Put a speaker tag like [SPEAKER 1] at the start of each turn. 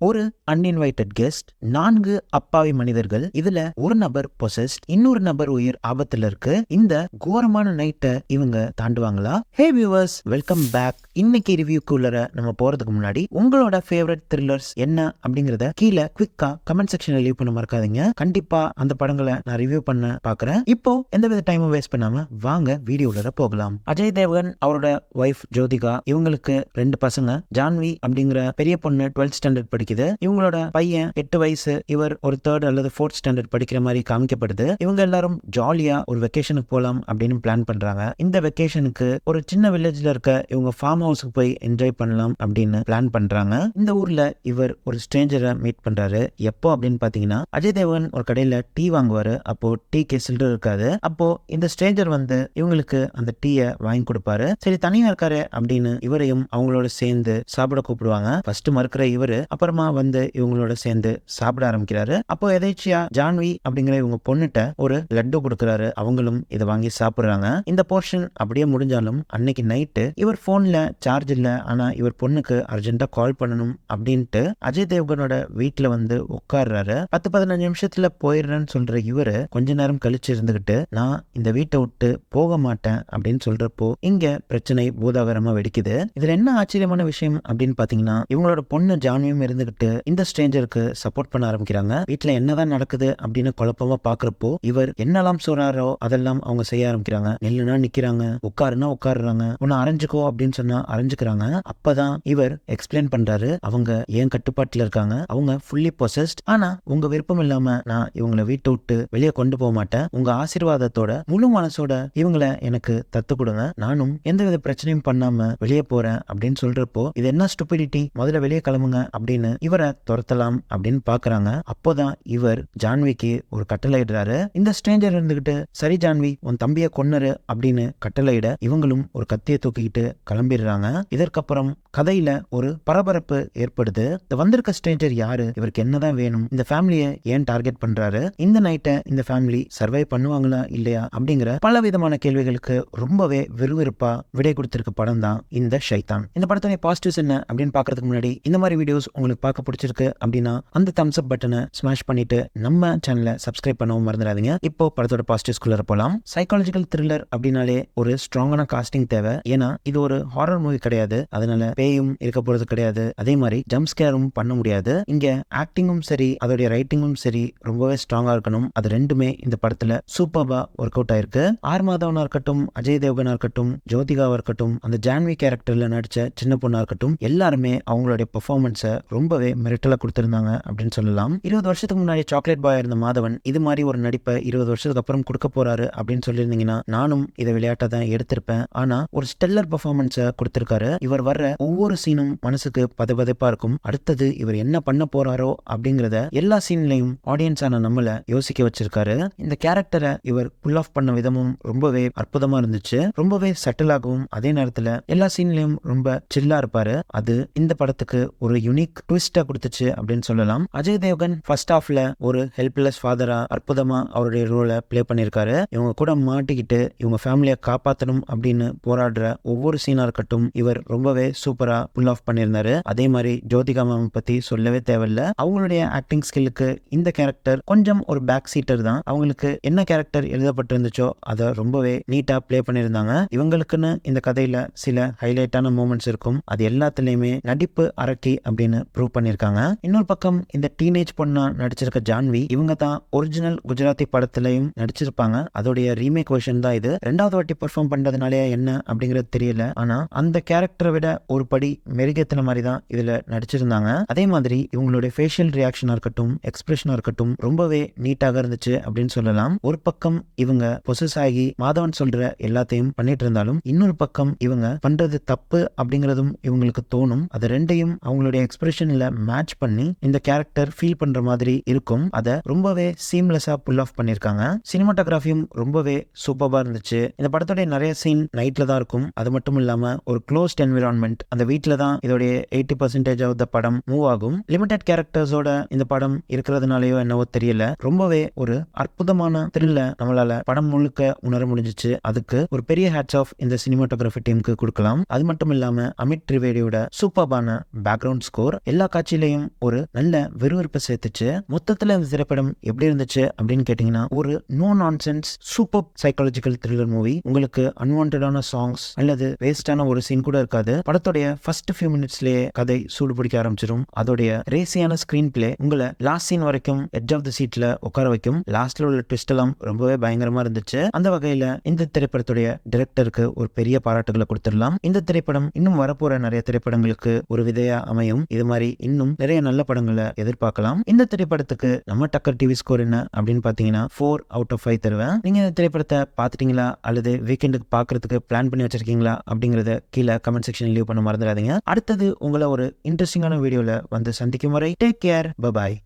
[SPEAKER 1] ஒரு uninvited guest, 4 அப்பாவி மனிதர்கள், இதுல ஒரு நபர் பொசஸ்ட், இன்னொரு நபர் உயிர் ஆபத்துல இருக்கு. இந்த கோரமான நைட்டை இவங்க தாண்டுவாங்களா? Hey viewers, welcome back. இன்னைக்கு ரிவ்யூக்கு உள்ளர நம்ம போறதுக்கு முன்னாடி உங்களோட ஃபேவரட் த்ரில்லர்ஸ் என்ன அப்படிங்கறத கீழே குவிக்கா கமெண்ட் செக்ஷன்ல லீவ் பண்ண மறக்காதீங்க. கண்டிப்பா அந்த படங்களை நான் ரிவ்யூ பண்ண பாக்குறேன். இப்போ எந்தவித டைமும் வேஸ்ட் பண்ணாம வாங்க வீடியோல போகலாம். அஜய் தேவ்கன், அவரோட ஒய்ஃப் ஜோதிகா, இவங்களுக்கு 2 பசங்க. ஜான்வி அப்படிங்கிற பெரிய பொண்ணு 12th ஸ்டாண்டர்ட் படிக்குது. இவங்களோட பையன் 8 வயசு. இவர் ஒரு 3rd அல்லது 4th ஸ்டாண்டர்ட் படிக்கிற மாதிரி காமிக்கப்படுது. இவங்க எல்லாரும் ஜாலியா ஒரு வெக்கேஷனுக்கு போலாம் அப்படின்னு பிளான் பண்றாங்க. இந்த வெக்கேஷனுக்கு ஒரு சின்ன வில்லேஜ்ல இருக்க இவங்க ஃபார்ம் ஹவுஸ்க்கு போய் என்ஜாய் பண்ணலாம் அப்படின்னு பிளான் பண்றாங்க. இந்த ஊர்ல இவர் ஒரு ஸ்ட்ரேஞ்சரை மீட் பண்றாரு. எப்போ அப்படின்னு பாத்தீங்கன்னா, அஜய் தேவன் ஒரு கடையில டீ வாங்குவாரு. அப்போ டீக்கு சில்லர் இருக்காது. அப்போ இந்த ஸ்ட்ரேஞ்சர் வந்து இவங்களுக்கு அந்த டீயை வாங்கி கொடுப்பாரு. சரி, தனியா இருக்காரு அப்படின்னு இவரையும் அவங்களோட சேர்ந்து சாப்பிட கூப்பிடுவாங்க. ஃபர்ஸ்ட் மறுக்கிற இவரு அப்புறமா வந்து இவங்களோட சேர்ந்து சாப்பிட ஆரம்பிக்கிறாரு. அப்போ எதேச்சியா ஜான்வி அப்படிங்கிற இவங்க பொண்ணுட்ட ஒரு லட்டு கொடுக்கறாரு. அவங்களும் இதை வாங்கி சாப்பிடுறாங்க. இந்த போர்ஷன் அப்படியே முடிஞ்சாலும் அன்னைக்கு நைட்டு இவர் போன்ல சார்ஜ் இல்ல. ஆனா இவர் பொண்ணுக்கு அர்ஜென்ட்டா கால் பண்ணணும் அப்படின்ட்டு அஜய் தேவ்கனோட வீட்டுல வந்து உட்கார்றாரு. 10-15 நிமிஷத்துல போயிடுறேன்னு சொல்ற இவரு கொஞ்ச நேரம் கழிச்சு இருந்துகிட்டு, நான் இந்த வீட்டை விட்டு போக மாட்டேன் அப்படின்னு சொல்றப்போ இங்க பிரச்சனை பூதாகரமா வெடிக்குது. இதுல என்ன ஆச்சரியமான விஷயம் அப்படின்னு பாத்தீங்கன்னா, இவங்களோட பொண்ணு ஜான்வியும் இருந்துகிட்டு இந்த ஸ்ட்ரேஞ்சருக்கு சப்போர்ட் பண்ண ஆரம்பிக்கிறாங்க. வீட்டுல என்னதான் நடக்குது அப்படின்னு குழப்பமா பாக்குறப்போ இவர் என்னெல்லாம் சொல்றாரோ அதெல்லாம் அவங்க செய்ய ஆரம்பிக்கிறாங்க. நில்லுனா நிக்கிறாங்க, உட்காருனா உட்காருறாங்க, உன்னை அரைஞ்சுக்கோ அப்படின்னு சொன்னா அரைஞ்சுக்கிறாங்க. அப்பதான் இவர் எக்ஸ்பிளைன் பண்றாரு, அவங்க ஏன் கட்டுப்பாட்டுல இருக்காங்க, அவங்க ஃபுல்லி பொசஸ்ட். ஆனா உங்க விருப்பம் இல்லாம நான் இவங்களை வீட்டை விட்டு வெளியே கொண்டு போக மாட்டேன். உங்க ஆசீர்வாதத்தோட முழு மனசோட இவங்களை எனக்கு தத்து கொடுங்க. நானும் எந்தவித பிரச்சனையும் பண்ணாம வெளியே போறேன் அப்படின்னு சொல்றப்போ, இது என்ன ஸ்டூபிடிட்டி, முதல்ல வெளியே கிளம்புங்க அப்படின்னு இவரை துரத்தலாம் அப்படின்னு பாக்குறாங்க. அப்போதான் இவர் ஜான்விக்கு ஒரு கட்டளை இடுறாரு. இந்த ஸ்ட்ரேஞ்சர் இருந்துகிட்டு, சரி ஜான்வி, உன் தம்பியை கொன்னரு அப்படின்னு கட்டளையிட இவங்களும் ஒரு கத்தியை தூக்கிக்கிட்டு கிளம்பிடுறாங்க. இதற்கப்புறம் கதையில ஒரு பரபரப்பு ஏற்படுது. இந்த வந்திருக்க ஸ்ட்ரேஞ்சர் யாரு, இவருக்கு என்னதான் வேணும், இந்த ஃபேமிலியை ஏன் டார்கெட் பண்றாரு, இந்த நைட்டை இந்த ஃபேமிலி சர்வை பண்ணுவாங்களா இல்லையா அப்படிங்கிற பல விதமான கேள்விகளுக்கு ரொம்பவே விறுவிறுப்பா விடை கொடுத்திருக்க படம் தான் இந்த ஷைத்தான். இந்த படத்துடைய பாசிட்டிவ்ஸ் என்ன அப்படின்னு பாக்குறதுக்கு முன்னாடி, இந்த மாதிரி வீடியோஸ் உங்களுக்கு பார்க்க பிடிச்சிருக்கு அப்படின்னா அந்த தம்ஸ் அப் பட்டனை ஸ்மாஷ் பண்ணிட்டு நம்ம சேனலை சப்ஸ்கிரைப் பண்ணவும் மறந்துடாதீங்க. இப்போ படத்தோட பாசிட்டிவ்ஸ்குள்ள போலாம். சைக்காலஜிக்கல் த்ரில்லர் அப்படின்னாலே ஒரு ஸ்ட்ராங்கான காஸ்டிங் தேவை. ஏன்னா இது ஒரு ஹாரர் மூவி கிடையாது. அதனால பேயும் இருக்க போறது கிடையாது. அதே மாதிரி ஜம்ப் ஸ்கேரும் பண்ண முடியாது. இங்க ஆக்டிங்கும் சரி, அதோடைய ரைட்டிங்கும் சரி ரொம்பவே ஸ்ட்ராங்கா இருக்கணும். அது ரெண்டுமே இந்த படத்துல சூப்பர்பா ஒர்க் அவுட் ஆயிருக்கு. ஆர் மாதவனா இருக்கட்டும், அஜய் தேவ்கனா இருக்கட்டும், ஜோதிகாவா இருக்கட்டும், அந்த ஜான்வி கேரக்டர்ல நடிச்ச சின்ன பொண்ணா இருக்கட்டும், எல்லாருமே அவங்களுடைய பெர்ஃபார்மன்ஸை ரொம்பவே மிரட்டலா கொடுத்திருந்தாங்க அப்படின்னு சொல்லலாம். 20 வருஷத்துக்கு முன்னாடி சாக்லேட் பாய் இருந்த மாதவன் இது மாதிரி ஒரு நடிப்பை 20 வருஷத்துக்கு அப்புறம் கொடுக்க போறாரு அப்படின்னு சொல்லியிருந்தீங்கன்னா நானும் இதை விளையாட்டை தான் எடுத்திருப்பேன். ஆனா ஒரு ஸ்டெல்லர் பெர்ஃபார்மன்ஸை கொடுத்திருக்காரு. இவர் வர்ற ஒவ்வொரு சீனும் மனசுக்கு பதபதப்பா இருக்கும். அடுத்தது இவர் என்ன பண்ண போறாரோ அப்படிங்கறத எல்லா சீன்லையும் ஆடியன்ஸான நம்மள யோசிக்க வச்சிருக்காரு. இந்த கேரக்டரை இவர் புல் ஆஃப் பண்ண விதமும் ரொம்பவே அற்புதமா இருந்துச்சு. ரொம்பவே சட்டிலாகவும் அதே நேரத்துல எல்லா சீன்லயும் ரொம்ப சில்லா இருப்பாரு. அது இந்த படத்துக்கு ஒரு யூனிக் ட்விஸ்டா கொடுத்துச்சு அப்படின்னு சொல்லலாம். அஜய் தேவ்கன் ஃபர்ஸ்ட் ஹாஃப்ல ஒரு ஹெல்ப்லெஸ் ஃபாதரா அற்புதமா அவருடைய ரோலை பிளே பண்ணிருக்காரு. இவங்க கூட மாட்டிக்கிட்டு இவங்க ஃபேமிலியை காப்பாற்றணும் அப்படின்னு போராடுற ஒவ்வொரு சீனா இருக்கட்டும், இவர் ரொம்பவே சூப்பரா புல் ஆஃப் பண்ணியிருந்தாரு. அதே மாதிரி ஜோதிகா மேம் பத்தி சொல்லவே தேவையில்ல. அவங்களுடைய ஆக்டிங் ஸ்கில்லுக்கு இந்த கேரக்டர் கொஞ்சம் ஒரு பேக் சீட்டர் தான். அவங்களுக்கு என்ன கேரக்டர் எழுதப்பட்டிருந்துச்சோ அதை ரொம்பவே நீட்டா பிளே பண்ணியிருந்தாங்க. இவங்களுக்குன்னு இந்த கதையில சில ஹைலைட்டான மூமெண்ட்ஸ் இருக்கும். அது எல்லாத்துலயுமே நடிப்பு அரக்கி அப்படின்னு ப்ரூவ் பண்ணிருக்காங்க. இன்னொரு பக்கம் இந்த டீனேஜ் பொண்ணா நடிச்சிருக்க ஜான்வி, இவங்க தான் ஒரிஜினல் குஜராத்தி படத்திலையும் நடிச்சிருப்பாங்க. அதோடைய ரீமேக் வெர்ஷன் தான் இது. 2வது வாட்டி பெர்ஃபார்ம் பண்றதுனாலே என்ன அப்படிங்கிறது தெரியல. ஆனா அந்த கேரக்டரை விட ஒரு படி மெருகேத்தின மாதிரி தான் இதுல நடிச்சிருந்தாங்க. அதே மாதிரி இவங்களுடைய ஃபேஷியல் ரியாக்ஷனா இருக்கட்டும், எக்ஸ்பிரஷனா இருக்கட்டும் ரொம்பவே நீட்டாக இருந்துச்சு அப்படின்னு சொல்லலாம். ஒரு பக்கம் இவங்க பொசஸ் ஆகி மாதவன் சொல்ற எல்லாத்தையும் பண்ணிட்டு இருந்தாலும், இன்னொரு பக்கம் இவங்க பண்றது தப்பு அப்படிங்கறதும் இவங்களுக்கு தோணும். அது ரெண்டையும் அவங்களுடைய எக்ஸ்பிரஷன்ல மேட்ச் பண்ணி இந்த கேரக்டர் ஃபீல் பண்ற மாதிரி இருக்கும். அதை ரொம்பவே சீம்லெஸ்ஸா புல் ஆஃப் பண்ணிருக்காங்க. சினிமாட்டோகிராஃபியும் ரொம்பவே சூப்பரா இருந்துச்சு. இந்த படத்தோட நிறைய சீன் நைட்ல தான் இருக்கும். அது மட்டும் இல்லாம ஒரு க்ளோஸ்ட் என்விரான்மெண்ட், அந்த வீட்டுல தான் இதோடைய 80% ஆஃப் த படம் மூவ் ஆகும். லிமிடெட் கேரக்டர்ஸோட இந்த படம் இருக்கிறதுனாலயோ என்னவோ தெரியல, ரொம்பவே ஒரு அற்புதமான த்ரில்ல நம்மளால படம் முழுக்க உணர முடிஞ்சிச்சு. அதுக்கு ஒரு பெரிய ஹேட்ஸ் ஆஃப் இந்த சினிமாட்டோகிராஃபி டீமுக்கு கொடுக்கலாம். அது மட்டும் இல்லாம அமித் திரிவேடியோட சூப்பர்பான பேக்ரவுண்ட் ஸ்கோர், எல்லா காட்சியிலையும் ஒரு நல்ல விறுவிறுப்பை சேர்த்துச்சு. மொத்தத்துல இந்த திரைப்படம் எப்படி இருந்துச்சு அப்படின்னு கேட்டீங்கன்னா, ஒரு no nonsense super psychological thriller movie. உங்களுக்கு அன்வான்டான சாங்ஸ் அல்லது வேஸ்டான ஒரு சீன் கூட இருக்காது. படத்துடைய ஃபர்ஸ்ட் ஃபியூ மினிட்ஸ்லயே கதை சூடு பிடிக்க ஆரம்பிச்சிடும். அதோடைய ரேசியான ஸ்கிரீன் பிளே உங்களை லாஸ்ட் சீன் வரைக்கும் எட்ஜ் ஆஃப் தி சீட்ல உட்கார வைக்கும். லாஸ்ட்ல உள்ள ட்விஸ்ட் எல்லாம் ரொம்பவே பயங்கரமா இருந்துச்சு. அந்த வகையில இந்த திரைப்படத்துடைய டைரக்டருக்கு ஒரு பெரிய பாராட்டுகளை கொடுத்துடலாம். இந்த திரைப்படம் இன்னும் வரப்போற நிறைய திரைப்படங்களுக்கு ஒரு விதையா அமையும். இது மாதிரி இன்னும் நிறைய நல்ல படங்களை எதிர்பார்க்கலாம். இந்த திரைப்படத்துக்கு நம்ம டக்கர் டிவி ஸ்கோர் என்ன அப்படின்னு பாத்தீங்கன்னா 4 out of 5 தருவேன். நீங்க இந்த திரைப்படத்தை பாத்துட்டீங்களா அல்லது வீக்கெண்டுக்கு பாக்குறதுக்கு பிளான் பண்ணி வச்சிருக்கீங்களா அப்படிங்கறத கீழே கமெண்ட் செக்ஷன் லீவ் பண்ண மறந்துடாதீங்க. அடுத்தது உங்களை ஒரு இன்ட்ரெஸ்டிங்கான வீடியோல வந்து சந்திக்கும் வரை டேக் கேர், பை பாய்.